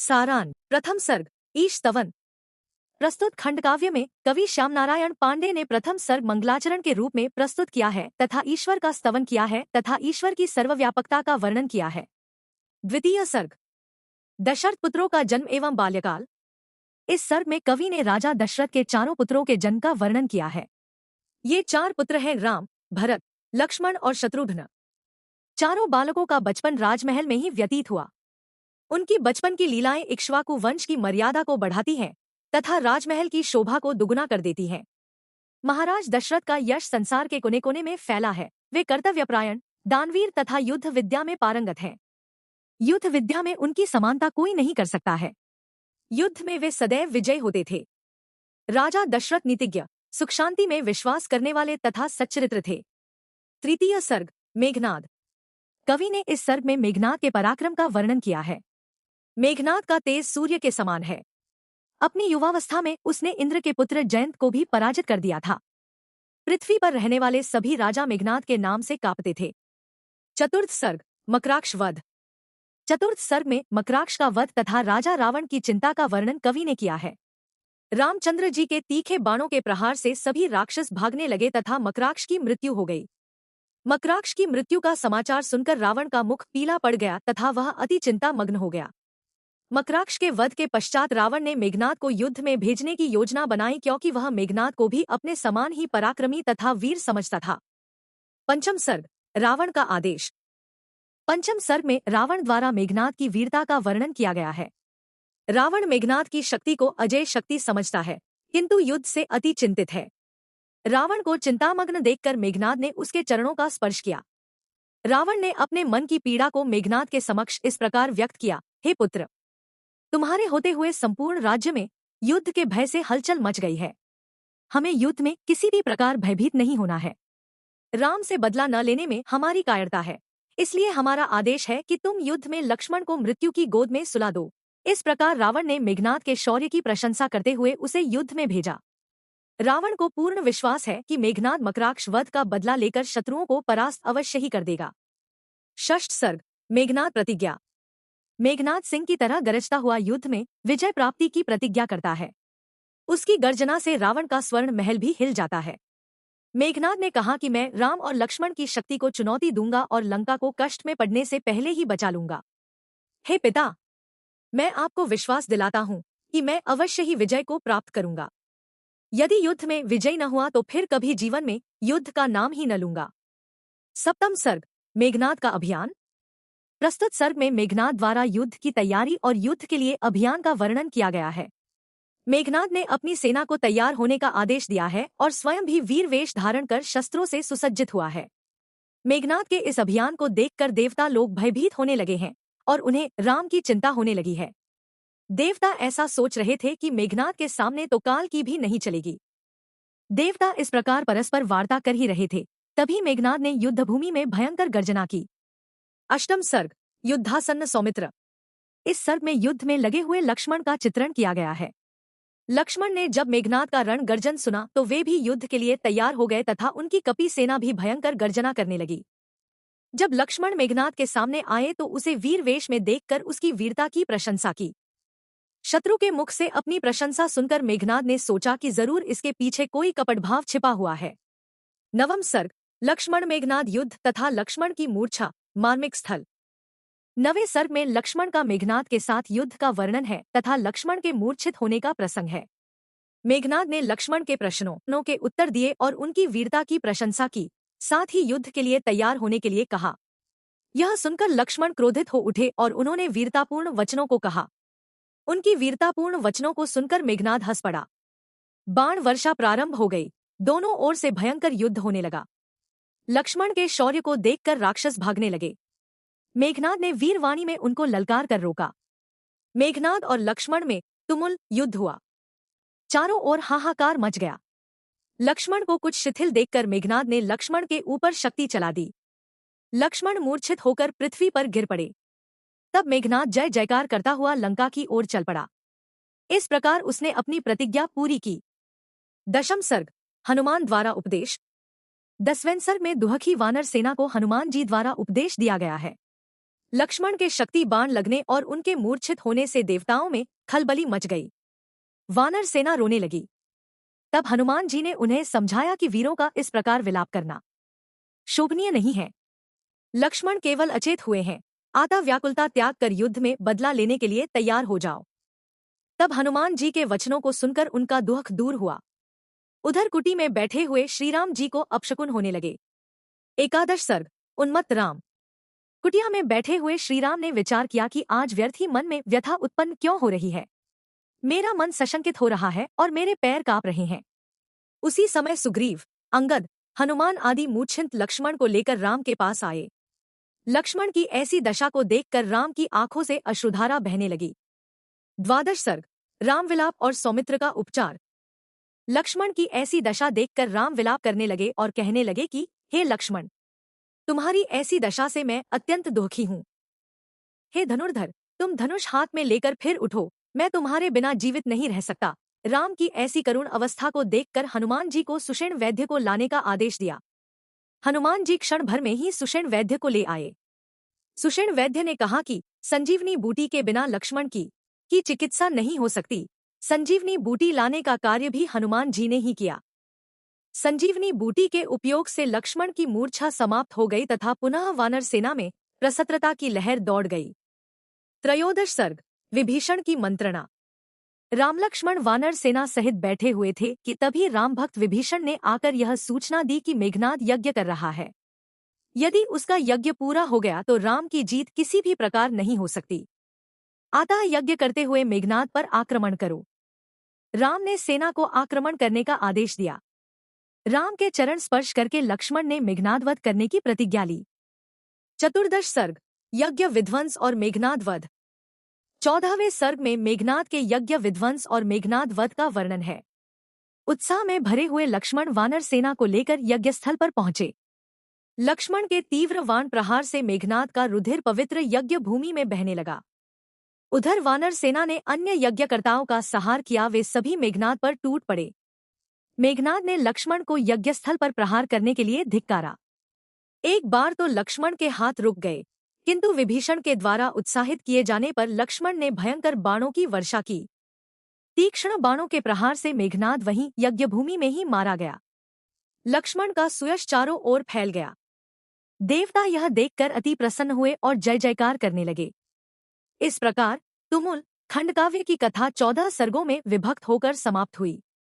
सारांश। प्रथम सर्ग। ईश स्तवन। प्रस्तुत खंडकाव्य में कवि श्याम नारायण पांडे ने प्रथम सर्ग मंगलाचरण के रूप में प्रस्तुत किया है तथा ईश्वर का स्तवन किया है तथा ईश्वर की सर्वव्यापकता का वर्णन किया है। द्वितीय सर्ग। दशरथ पुत्रों का जन्म एवं बाल्यकाल। इस सर्ग में कवि ने राजा दशरथ के चारों पुत्रों के जन्म का वर्णन किया है। ये चार पुत्र हैं राम, भरत, लक्ष्मण और शत्रुघ्न। चारों बालकों का बचपन राजमहल में ही व्यतीत हुआ। उनकी बचपन की लीलाएं इक्ष्वाकु वंश की मर्यादा को बढ़ाती हैं तथा राजमहल की शोभा को दुगुना कर देती हैं। महाराज दशरथ का यश संसार के कोने कोने में फैला है। वे कर्तव्यपरायण, दानवीर तथा युद्ध विद्या में पारंगत हैं। युद्ध विद्या में उनकी समानता कोई नहीं कर सकता है। युद्ध में वे सदैव विजयी होते थे। राजा दशरथ नीतिज्ञ, सुख शांति में विश्वास करने वाले तथा सच्चरित्र थे। तृतीय सर्ग। मेघनाद। कवि ने इस सर्ग में मेघनाद के पराक्रम का वर्णन किया है। मेघनाद का तेज सूर्य के समान है। अपनी युवावस्था में उसने इंद्र के पुत्र जयंत को भी पराजित कर दिया था। पृथ्वी पर रहने वाले सभी राजा मेघनाद के नाम से कांपते थे। चतुर्थ सर्ग। मकराक्ष वध। चतुर्थ सर्ग में मकराक्ष का वध तथा राजा रावण की चिंता का वर्णन कवि ने किया है। रामचंद्र जी के तीखे बाणों के प्रहार से सभी राक्षस भागने लगे तथा मकराक्ष की मृत्यु हो गई। मकराक्ष की मृत्यु का समाचार सुनकर रावण का मुख पीला पड़ गया तथा वह अति चिंता मग्न हो गया। मकराक्ष के वध के पश्चात रावण ने मेघनाद को युद्ध में भेजने की योजना बनाई क्योंकि वह मेघनाद को भी अपने समान ही पराक्रमी तथा वीर समझता था। पंचम सर्ग। रावण का आदेश। पंचम सर्ग में रावण द्वारा मेघनाद की वीरता का वर्णन किया गया है। रावण मेघनाद की शक्ति को अजय शक्ति समझता है किंतु युद्ध से अति चिंतित है। रावण को चिंतामग्न देखकर मेघनाद ने उसके चरणों का स्पर्श किया। रावण ने अपने मन की पीड़ा को मेघनाद के समक्ष इस प्रकार व्यक्त किया, हे पुत्र, तुम्हारे होते हुए संपूर्ण राज्य में युद्ध के भय से हलचल मच गई है। हमें युद्ध में किसी भी प्रकार भयभीत नहीं होना है। राम से बदला न लेने में हमारी कायरता है, इसलिए हमारा आदेश है कि तुम युद्ध में लक्ष्मण को मृत्यु की गोद में सुला दो। इस प्रकार रावण ने मेघनाद के शौर्य की प्रशंसा करते हुए उसे युद्ध में भेजा। रावण को पूर्ण विश्वास है कि मेघनाद मकराक्ष वध का बदला लेकर शत्रुओं को परास्त अवश्य ही कर देगा। षष्ठ सर्ग। मेघनाद प्रतिज्ञा। मेघनाद सिंह की तरह गरजता हुआ युद्ध में विजय प्राप्ति की प्रतिज्ञा करता है। उसकी गर्जना से रावण का स्वर्ण महल भी हिल जाता है। मेघनाद ने कहा कि मैं राम और लक्ष्मण की शक्ति को चुनौती दूंगा और लंका को कष्ट में पड़ने से पहले ही बचा लूंगा। हे पिता, मैं आपको विश्वास दिलाता हूं कि मैं अवश्य ही विजय को प्राप्त करूंगा। यदि युद्ध में विजय न हुआ तो फिर कभी जीवन में युद्ध का नाम ही न लूंगा। सप्तम सर्ग। मेघनाद का अभियान। प्रस्तुत सर्ग में मेघनाद द्वारा युद्ध की तैयारी और युद्ध के लिए अभियान का वर्णन किया गया है। मेघनाद ने अपनी सेना को तैयार होने का आदेश दिया है और स्वयं भी वीर वेश धारण कर शस्त्रों से सुसज्जित हुआ है। मेघनाद के इस अभियान को देखकर देवता लोग भयभीत होने लगे हैं और उन्हें राम की चिंता होने लगी है। देवता ऐसा सोच रहे थे कि मेघनाद के सामने तो काल की भी नहीं चलेगी। देवता इस प्रकार परस्पर वार्ता कर ही रहे थे, तभी मेघनाद ने युद्धभूमि में भयंकर गर्जना की। अष्टम सर्ग। युद्धासन्न सौमित्र। इस सर्ग में युद्ध में लगे हुए लक्ष्मण का चित्रण किया गया है। लक्ष्मण ने जब मेघनाद का रण गर्जन सुना तो वे भी युद्ध के लिए तैयार हो गए तथा उनकी कपी सेना भी भयंकर गर्जना करने लगी। जब लक्ष्मण मेघनाद के सामने आए तो उसे वीर वेश में देखकर उसकी वीरता की प्रशंसा की। शत्रु के मुख से अपनी प्रशंसा सुनकर मेघनाद ने सोचा कि जरूर इसके पीछे कोई कपटभाव छिपा हुआ है। नवम सर्ग। लक्ष्मण मेघनाद युद्ध तथा लक्ष्मण की मूर्छा, मार्मिक स्थल। नवे सर्ग में लक्ष्मण का मेघनाद के साथ युद्ध का वर्णन है तथा लक्ष्मण के मूर्छित होने का प्रसंग है। मेघनाद ने लक्ष्मण के प्रश्नों के उत्तर दिए और उनकी वीरता की प्रशंसा की, साथ ही युद्ध के लिए तैयार होने के लिए कहा। यह सुनकर लक्ष्मण क्रोधित हो उठे और उन्होंने वीरतापूर्ण वचनों को कहा। उनकी वीरतापूर्ण वचनों को सुनकर मेघनाद हंस पड़ा। बाण वर्षा प्रारंभ हो गई। दोनों ओर से भयंकर युद्ध होने लगा। लक्ष्मण के शौर्य को देखकर राक्षस भागने लगे। मेघनाद ने वीरवाणी में उनको ललकार कर रोका। मेघनाद और लक्ष्मण में तुमुल युद्ध हुआ। चारों ओर हाहाकार मच गया। लक्ष्मण को कुछ शिथिल देखकर मेघनाद ने लक्ष्मण के ऊपर शक्ति चला दी। लक्ष्मण मूर्छित होकर पृथ्वी पर गिर पड़े। तब मेघनाद जय जयकार करता हुआ लंका की ओर चल पड़ा। इस प्रकार उसने अपनी प्रतिज्ञा पूरी की। दशम सर्ग। हनुमान द्वारा उपदेश। 10वें सर्ग में दुहखी वानर सेना को हनुमान जी द्वारा उपदेश दिया गया है। लक्ष्मण के शक्ति बाण लगने और उनके मूर्छित होने से देवताओं में खलबली मच गई। वानर सेना रोने लगी। तब हनुमान जी ने उन्हें समझाया कि वीरों का इस प्रकार विलाप करना शोभनीय नहीं है। लक्ष्मण केवल अचेत हुए हैं। आता व्याकुलता त्याग कर युद्ध में बदला लेने के लिए तैयार हो जाओ। तब हनुमान जी के वचनों को सुनकर उनका दुख दूर हुआ। उधर कुटी में बैठे हुए श्रीराम जी को अपशकुन होने लगे। एकादश सर्ग उन्मत्त राम। कुटिया में बैठे हुए श्रीराम ने विचार किया कि आज व्यर्थ ही मन में व्यथा उत्पन्न क्यों हो रही है। मेरा मन सशंकित हो रहा है और मेरे पैर कांप रहे हैं। उसी समय सुग्रीव, अंगद, हनुमान आदि मूर्छित लक्ष्मण को लेकर राम के पास आए। लक्ष्मण की ऐसी दशा को देखकर राम की आंखों से अश्रुधारा बहने लगी। द्वादश सर्ग राम विलाप और सौमित्र का उपचार। लक्ष्मण की ऐसी दशा देखकर राम विलाप करने लगे और कहने लगे कि हे लक्ष्मण, तुम्हारी ऐसी दशा से मैं अत्यंत दुखी हूँ। हे धनुर्धर, तुम धनुष हाथ में लेकर फिर उठो, मैं तुम्हारे बिना जीवित नहीं रह सकता। राम की ऐसी करुण अवस्था को देखकर हनुमान जी को सुषेण वैद्य को लाने का आदेश दिया। हनुमान जी क्षण भर में ही सुषेण वैद्य को ले आए। सुषेण वैद्य ने कहा कि संजीवनी बूटी के बिना लक्ष्मण की चिकित्सा नहीं हो सकती। संजीवनी बूटी लाने का कार्य भी हनुमान जी ने ही किया। संजीवनी बूटी के उपयोग से लक्ष्मण की मूर्छा समाप्त हो गई तथा पुनः वानर सेना में प्रसन्नता की लहर दौड़ गई। त्रयोदश सर्ग विभीषण की मंत्रणा। राम लक्ष्मण वानर सेना सहित बैठे हुए थे कि तभी राम भक्त विभीषण ने आकर यह सूचना दी कि मेघनाद यज्ञ कर रहा है। यदि उसका यज्ञ पूरा हो गया तो राम की जीत किसी भी प्रकार नहीं हो सकती। अतः यज्ञ करते हुए मेघनाद पर आक्रमण करो। राम ने सेना को आक्रमण करने का आदेश दिया। राम के चरण स्पर्श करके लक्ष्मण ने मेघनाद वध करने की प्रतिज्ञा ली। चतुर्दश सर्ग यज्ञ विध्वंस और मेघनाद वध। 14वें सर्ग में मेघनाद के यज्ञ विध्वंस और मेघनाद वध का वर्णन है। उत्साह में भरे हुए लक्ष्मण वानर सेना को लेकर यज्ञस्थल पर पहुंचे। लक्ष्मण के तीव्र वाण प्रहार से मेघनाद का रुधिर पवित्र यज्ञ भूमि में बहने लगा। उधर वानर सेना ने अन्य यज्ञकर्ताओं का सहार किया, वे सभी मेघनाद पर टूट पड़े। मेघनाद ने लक्ष्मण को यज्ञस्थल पर प्रहार करने के लिए धिक्कारा। एक बार तो लक्ष्मण के हाथ रुक गए, किंतु विभीषण के द्वारा उत्साहित किए जाने पर लक्ष्मण ने भयंकर बाणों की वर्षा की। तीक्ष्ण बाणों के प्रहार से मेघनाद वहीं यज्ञभूमि में ही मारा गया। लक्ष्मण का सुयश चारों ओर फैल गया। देवता यह देखकर अति प्रसन्न हुए और जय जयकार करने लगे। इस प्रकार तुमुल खंडकाव्य की कथा 14 सर्गों में विभक्त होकर समाप्त हुई।